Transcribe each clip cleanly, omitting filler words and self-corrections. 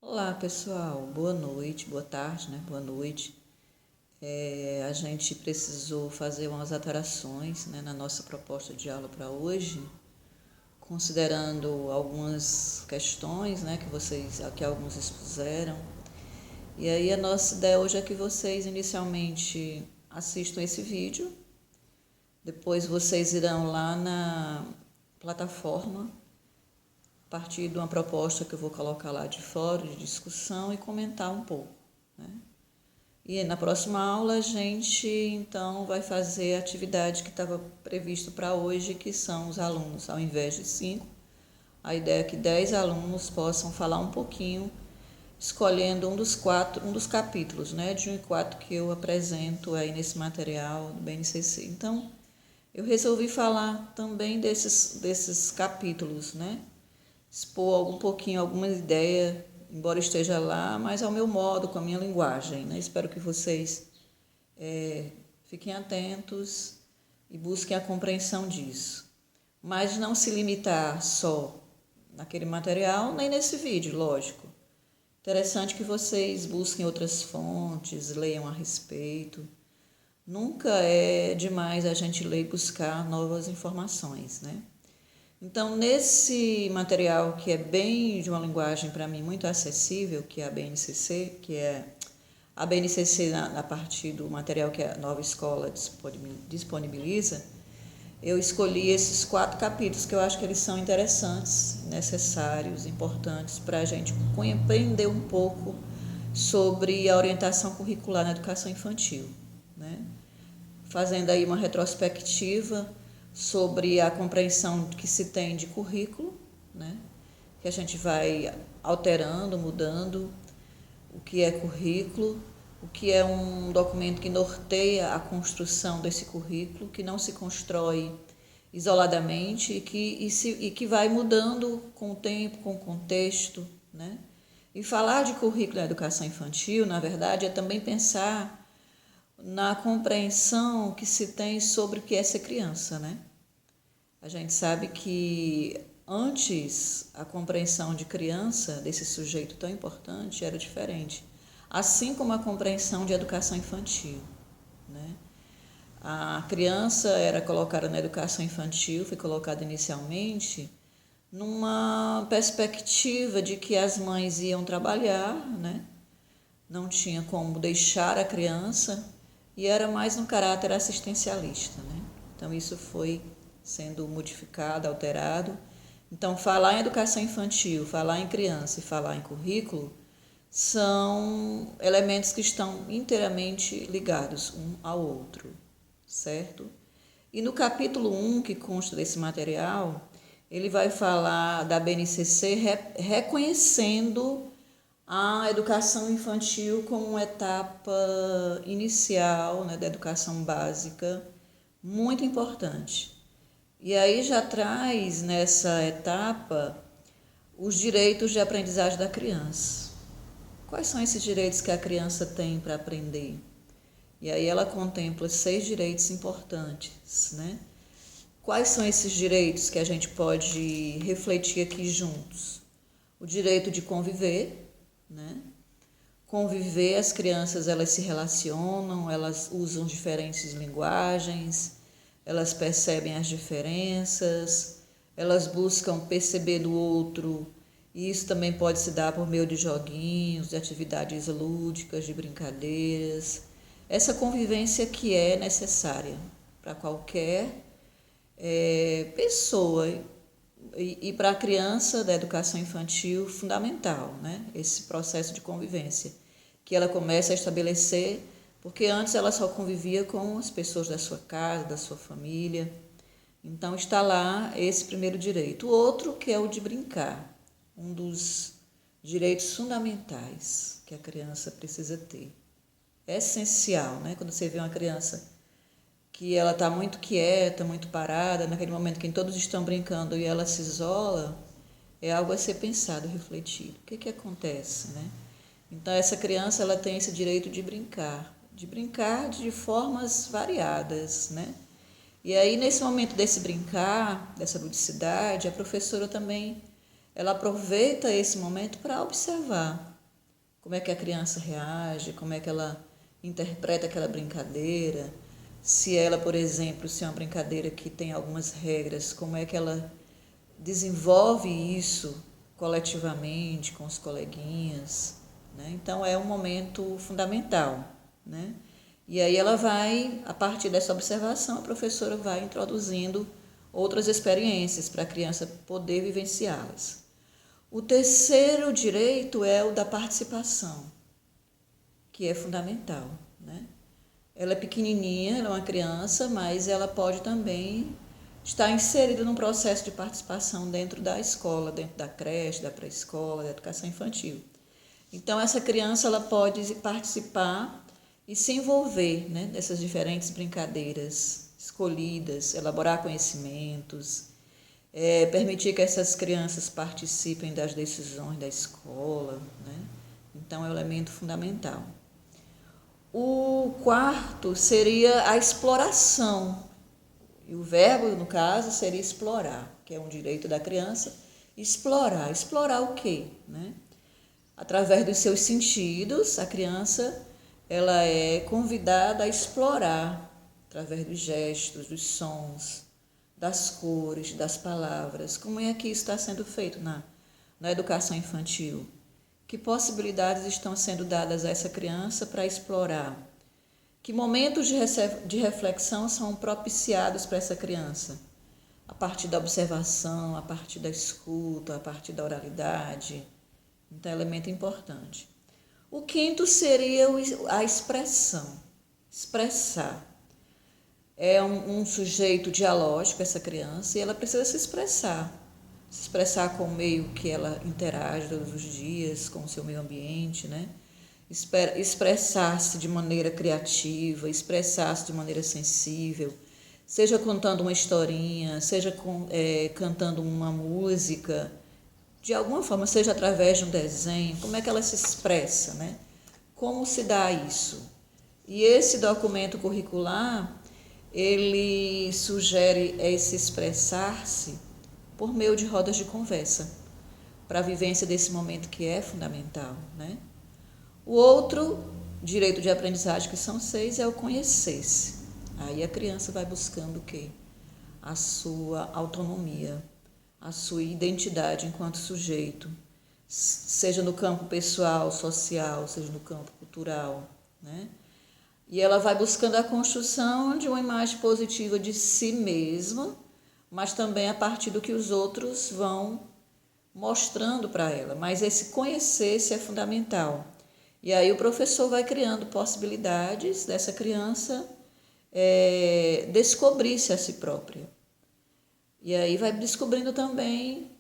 Olá pessoal, boa noite, boa tarde, né? Boa noite. A gente precisou fazer umas alterações, né, na nossa proposta de aula para hoje, considerando algumas questões, né, que alguns expuseram. E aí a nossa ideia hoje é que vocês inicialmente assistam esse vídeo, depois vocês irão lá na plataforma a partir de uma proposta que eu vou colocar lá de fora, de discussão, e comentar um pouco, né? E na próxima aula a gente então vai fazer a atividade que estava previsto para hoje, que são os alunos, ao invés de 5, a ideia é que 10 alunos possam falar um pouquinho, escolhendo um dos capítulos, né, de 1 e 4 que eu apresento aí nesse material do BNCC. Então, eu resolvi falar também desses capítulos, né, expor um pouquinho, alguma ideia, embora esteja lá, mas ao meu modo, com a minha linguagem, né? Espero que vocês fiquem atentos e busquem a compreensão disso. Mas não se limitar só naquele material, nem nesse vídeo, lógico. Interessante que vocês busquem outras fontes, leiam a respeito. Nunca é demais a gente ler e buscar novas informações, né? Então, nesse material que é bem de uma linguagem para mim muito acessível, que é a BNCC, que é a BNCC a partir do material que a nova escola disponibiliza, eu escolhi esses 4 capítulos que eu acho que eles são interessantes, necessários, importantes para a gente compreender um pouco sobre a orientação curricular na educação infantil, né? Fazendo aí uma retrospectiva sobre a compreensão que se tem de currículo, né? Que a gente vai alterando, mudando o que é currículo, o que é um documento que norteia a construção desse currículo, que não se constrói isoladamente e que vai mudando com o tempo, com o contexto, né? E falar de currículo na educação infantil, na verdade, é também pensar na compreensão que se tem sobre o que é ser criança, né? A gente sabe que antes a compreensão de criança, desse sujeito tão importante, era diferente. Assim como a compreensão de educação infantil, né? A criança era colocada na educação infantil, foi colocada inicialmente numa perspectiva de que as mães iam trabalhar, né? Não tinha como deixar a criança e era mais no caráter assistencialista, né? Então isso foi sendo modificado, alterado. Então falar em educação infantil, falar em criança e falar em currículo são elementos que estão inteiramente ligados um ao outro, certo? E no capítulo 1, que consta desse material, ele vai falar da BNCC reconhecendo a educação infantil como uma etapa inicial, né, da educação básica, muito importante. E aí já traz nessa etapa os direitos de aprendizagem da criança. Quais são esses direitos que a criança tem para aprender? E aí ela contempla 6 direitos importantes, né? Quais são esses direitos que a gente pode refletir aqui juntos? O direito de conviver, né? Conviver, as crianças elas se relacionam, elas usam diferentes linguagens, elas percebem as diferenças, elas buscam perceber do outro, e isso também pode se dar por meio de joguinhos, de atividades lúdicas, de brincadeiras. Essa convivência que é necessária para qualquer pessoa e para a criança da educação infantil fundamental, né? Esse processo de convivência que ela começa a estabelecer, porque antes ela só convivia com as pessoas da sua casa, da sua família. Então está lá esse primeiro direito. O outro que é o de brincar, um dos direitos fundamentais que a criança precisa ter. É essencial, né? Quando você vê uma criança que ela está muito quieta, muito parada, naquele momento que todos estão brincando e ela se isola, é algo a ser pensado, refletido. O que acontece, né? Então, essa criança ela tem esse direito de brincar de formas variadas, né? E aí, nesse momento desse brincar, dessa ludicidade, a professora também ela aproveita esse momento para observar como é que a criança reage, como é que ela interpreta aquela brincadeira, se ela, por exemplo, se é uma brincadeira que tem algumas regras, como é que ela desenvolve isso coletivamente com os coleguinhas, né? Então é um momento fundamental, né? E aí ela vai, a partir dessa observação, a professora vai introduzindo outras experiências para a criança poder vivenciá-las. O terceiro direito é o da participação, que é fundamental, né? Ela é pequenininha, ela é uma criança, mas ela pode também estar inserida num processo de participação dentro da escola, dentro da creche, da pré-escola, da educação infantil. Então, essa criança ela pode participar e se envolver, né, nessas diferentes brincadeiras escolhidas, elaborar conhecimentos, permitir que essas crianças participem das decisões da escola, né? Então, é um elemento fundamental. O quarto seria a exploração, e o verbo, no caso, seria explorar, que é um direito da criança, explorar. Explorar o quê, né? Através dos seus sentidos, a criança ela é convidada a explorar, através dos gestos, dos sons, das cores, das palavras. Como é que isso está sendo feito na educação infantil? Que possibilidades estão sendo dadas a essa criança para explorar? Que momentos de reflexão são propiciados para essa criança? A partir da observação, a partir da escuta, a partir da oralidade. Então, é um elemento importante. O quinto seria a expressão. Expressar. É um sujeito dialógico, essa criança, e ela precisa se expressar. Se expressar com o meio que ela interage todos os dias, com o seu meio ambiente, né? Expressar-se de maneira criativa, expressar-se de maneira sensível, seja contando uma historinha, seja cantando uma música, de alguma forma, seja através de um desenho, como é que ela se expressa, né? Como se dá isso? E esse documento curricular, ele sugere esse expressar-se por meio de rodas de conversa, para a vivência desse momento que é fundamental, né? O outro direito de aprendizagem, que são 6, é o conhecer-se. Aí a criança vai buscando o quê? A sua autonomia, a sua identidade enquanto sujeito, seja no campo pessoal, social, seja no campo cultural, né? E ela vai buscando a construção de uma imagem positiva de si mesma, mas também a partir do que os outros vão mostrando para ela. Mas esse conhecer-se é fundamental. E aí o professor vai criando possibilidades dessa criança descobrir-se a si própria. E aí vai descobrindo também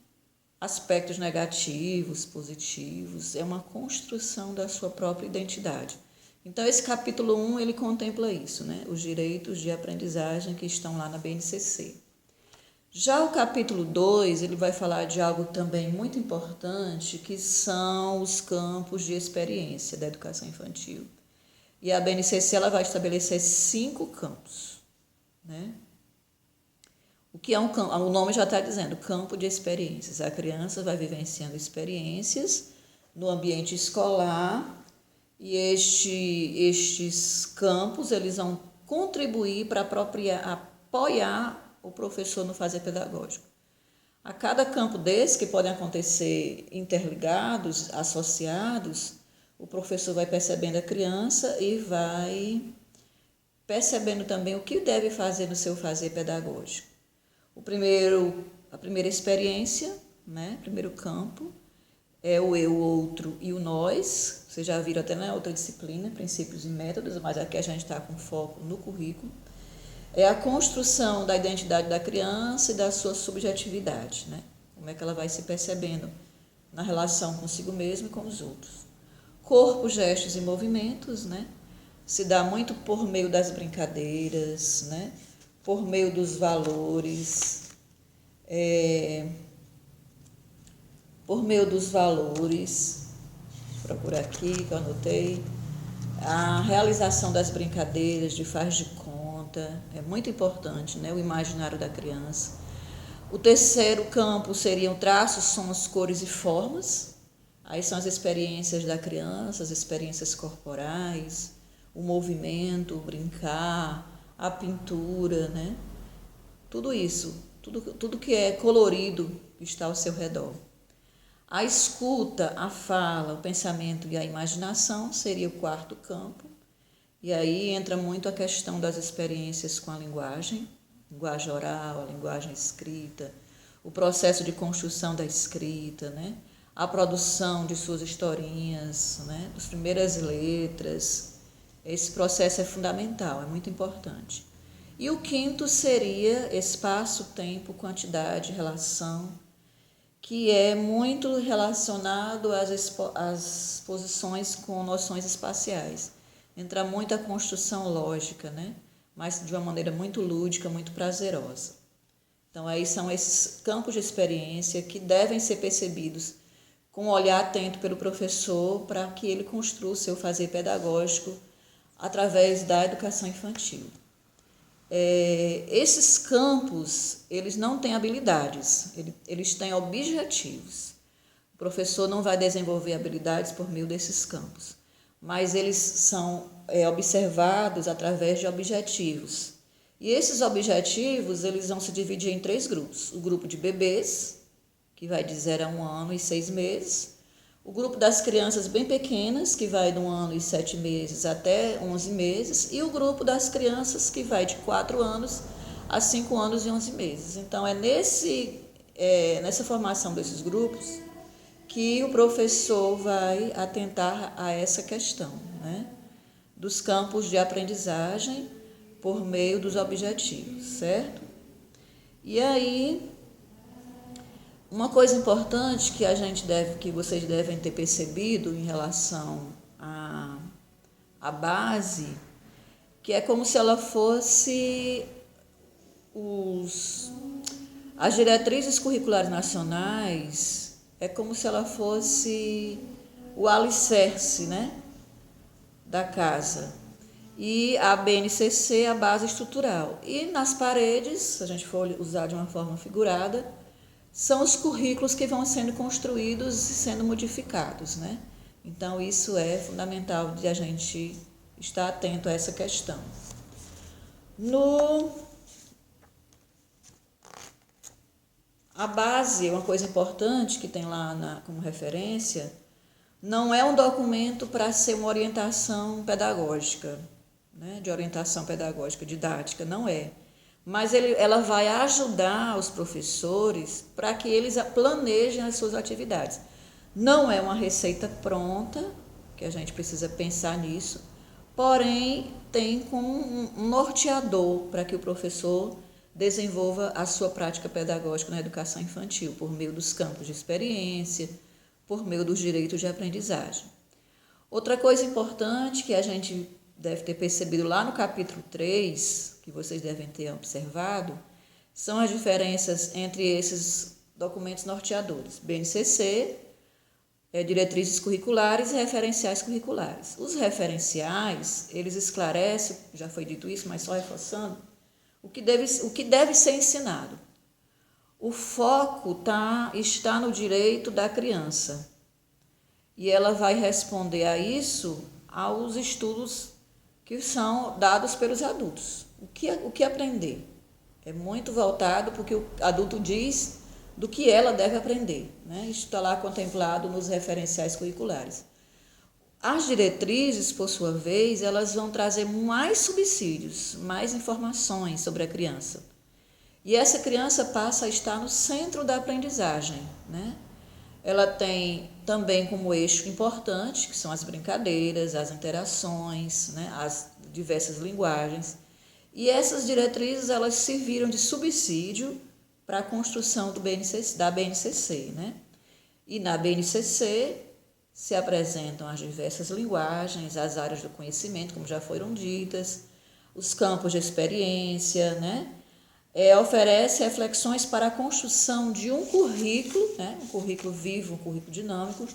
aspectos negativos, positivos. É uma construção da sua própria identidade. Então, esse capítulo 1, ele contempla isso, né? Os direitos de aprendizagem que estão lá na BNCC. Já o capítulo 2, ele vai falar de algo também muito importante, que são os campos de experiência da educação infantil. E a BNCC ela vai estabelecer 5 campos, né? O que é um campo? O nome já está dizendo, campo de experiências. A criança vai vivenciando experiências no ambiente escolar e estes campos eles vão contribuir para apoiar o professor no fazer pedagógico. A cada campo desse, que podem acontecer interligados, associados, o professor vai percebendo a criança e vai percebendo também o que deve fazer no seu fazer pedagógico. A primeira experiência, né? Primeiro campo, é o eu, o outro e o nós. Vocês já viram até na outra disciplina, princípios e métodos, mas aqui a gente está com foco no currículo. É a construção da identidade da criança e da sua subjetividade, né? Como é que ela vai se percebendo na relação consigo mesma e com os outros. Corpo, gestos e movimentos, né? Se dá muito por meio das brincadeiras, né? Por meio dos valores, por meio dos valores, vou procurar aqui que eu anotei, a realização das brincadeiras de faz de conta, é muito importante, né? O imaginário da criança. O terceiro campo seriam traços, sons, cores e formas. Aí são as experiências da criança, as experiências corporais, o movimento, o brincar, a pintura, né? Tudo isso, tudo que é colorido está ao seu redor. A escuta, a fala, o pensamento e a imaginação seria o quarto campo. E aí entra muito a questão das experiências com a linguagem oral, a linguagem escrita, o processo de construção da escrita, né? A produção de suas historinhas, né? Das primeiras letras. Esse processo é fundamental, é muito importante. E o quinto seria espaço, tempo, quantidade, relação, que é muito relacionado às posições com noções espaciais. Entra muito a construção lógica, né? Mas de uma maneira muito lúdica, muito prazerosa. Então, aí são esses campos de experiência que devem ser percebidos com um olhar atento pelo professor para que ele construa o seu fazer pedagógico através da educação infantil. Esses campos, eles não têm habilidades, eles têm objetivos. O professor não vai desenvolver habilidades por meio desses campos, mas eles são observados através de objetivos. E esses objetivos, eles vão se dividir em 3 grupos. O grupo de bebês, que vai de 0 a 1 ano e 6 meses. O grupo das crianças bem pequenas, que vai de 1 ano e 7 meses até 11 meses. E o grupo das crianças, que vai de 4 anos a 5 anos e 11 meses. Então, nessa formação desses grupos que o professor vai atentar a essa questão, né? Dos campos de aprendizagem por meio dos objetivos, certo? E aí, uma coisa importante que vocês devem ter percebido em relação à base, que é como se ela fosse as diretrizes curriculares nacionais, é como se ela fosse o alicerce, né, da casa. E a BNCC, a base estrutural. E nas paredes, se a gente for usar de uma forma figurada, são os currículos que vão sendo construídos e sendo modificados, né? Então, isso é fundamental de a gente estar atento a essa questão. A base, uma coisa importante que tem lá como referência, não é um documento para ser uma orientação pedagógica, né? De orientação pedagógica didática, não é. Mas ela vai ajudar os professores para que eles planejem as suas atividades. Não é uma receita pronta, que a gente precisa pensar nisso, porém tem como um norteador para que o professor desenvolva a sua prática pedagógica na educação infantil, por meio dos campos de experiência, por meio dos direitos de aprendizagem. Outra coisa importante que a gente deve ter percebido lá no capítulo 3, que vocês devem ter observado, são as diferenças entre esses documentos norteadores. BNCC, diretrizes curriculares e referenciais curriculares. Os referenciais, eles esclarecem, já foi dito isso, mas só reforçando, o que deve ser ensinado. O foco está no direito da criança. E ela vai responder a isso aos estudos que são dados pelos adultos. O que aprender? É muito voltado porque o adulto diz do que ela deve aprender, né? Isso está lá contemplado nos referenciais curriculares. As diretrizes, por sua vez, elas vão trazer mais subsídios, mais informações sobre a criança. E essa criança passa a estar no centro da aprendizagem, né? Ela tem também como eixo importante, que são as brincadeiras, as interações, né? As diversas linguagens. E essas diretrizes, elas serviram de subsídio para a construção da BNCC, né? E na BNCC se apresentam as diversas linguagens, as áreas do conhecimento, como já foram ditas, os campos de experiência, né? Oferece reflexões para a construção de um currículo, né? Um currículo vivo, um currículo dinâmico,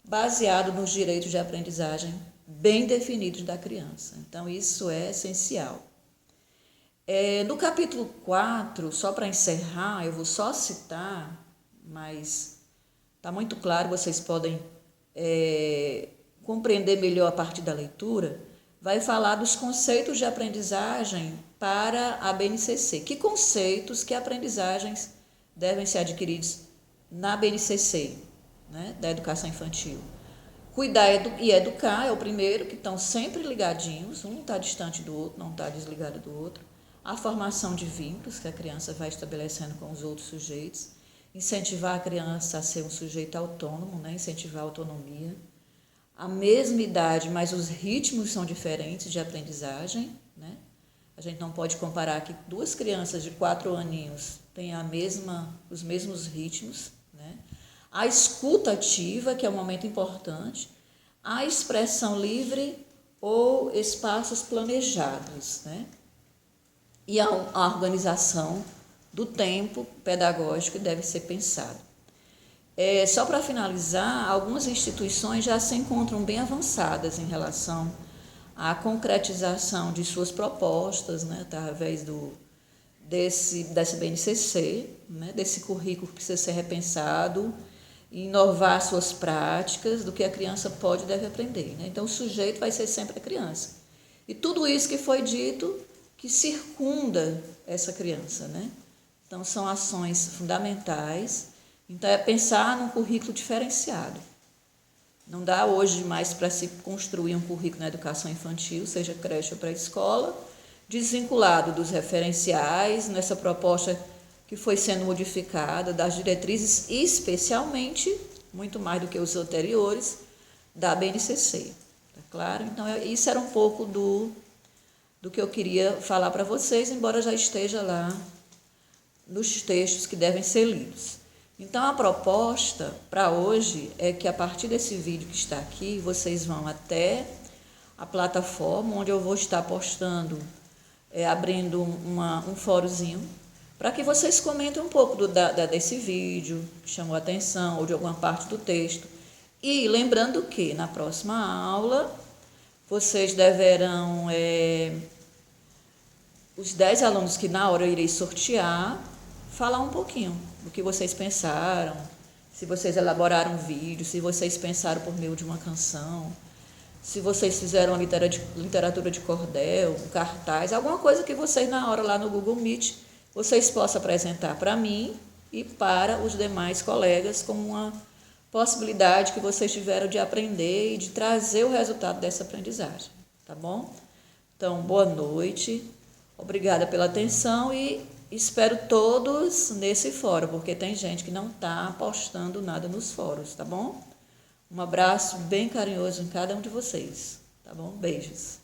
baseado nos direitos de aprendizagem bem definidos da criança. Então, isso é essencial. No capítulo 4, só para encerrar, eu vou só citar, mas está muito claro, vocês podem compreender melhor a partir da leitura, vai falar dos conceitos de aprendizagem para a BNCC. Que conceitos, que aprendizagens devem ser adquiridos na BNCC, né, da educação infantil? Cuidar e educar é o primeiro, que estão sempre ligadinhos, um está distante do outro, não está desligado do outro. A formação de vínculos que a criança vai estabelecendo com os outros sujeitos. Incentivar a criança a ser um sujeito autônomo, né? Incentivar a autonomia. A mesma idade, mas os ritmos são diferentes de aprendizagem, né? A gente não pode comparar que duas crianças de 4 aninhos têm os mesmos ritmos, né? A escuta ativa, que é um momento importante, a expressão livre ou espaços planejados, né? E a organização do tempo pedagógico deve ser pensado. Só para finalizar, algumas instituições já se encontram bem avançadas em relação à concretização de suas propostas, né, através desse BNCC, né, desse currículo que precisa ser repensado, inovar suas práticas do que a criança pode e deve aprender, né? Então, o sujeito vai ser sempre a criança. E tudo isso que foi dito que circunda essa criança, né? Então, são ações fundamentais. Então, é pensar num currículo diferenciado. Não dá hoje mais para se construir um currículo na educação infantil, seja creche ou pré-escola, desvinculado dos referenciais, nessa proposta que foi sendo modificada, das diretrizes, especialmente, muito mais do que os anteriores, da BNCC. Tá claro? Então, isso era um pouco do que eu queria falar para vocês, embora já esteja lá nos textos que devem ser lidos. Então, a proposta para hoje é que, a partir desse vídeo que está aqui, vocês vão até a plataforma, onde eu vou estar postando, abrindo um fóruzinho, para que vocês comentem um pouco desse vídeo, que chamou a atenção, ou de alguma parte do texto. E lembrando que, na próxima aula, vocês deverão, os 10 alunos que na hora eu irei sortear, falar um pouquinho do que vocês pensaram, se vocês elaboraram um vídeo, se vocês pensaram por meio de uma canção, se vocês fizeram uma literatura de cordel, um cartaz, alguma coisa que vocês na hora lá no Google Meet, vocês possam apresentar para mim e para os demais colegas como uma possibilidade que vocês tiveram de aprender e de trazer o resultado dessa aprendizagem, tá bom? Então, boa noite, obrigada pela atenção e espero todos nesse fórum, porque tem gente que não está postando nada nos fóruns, tá bom? Um abraço bem carinhoso em cada um de vocês, tá bom? Beijos.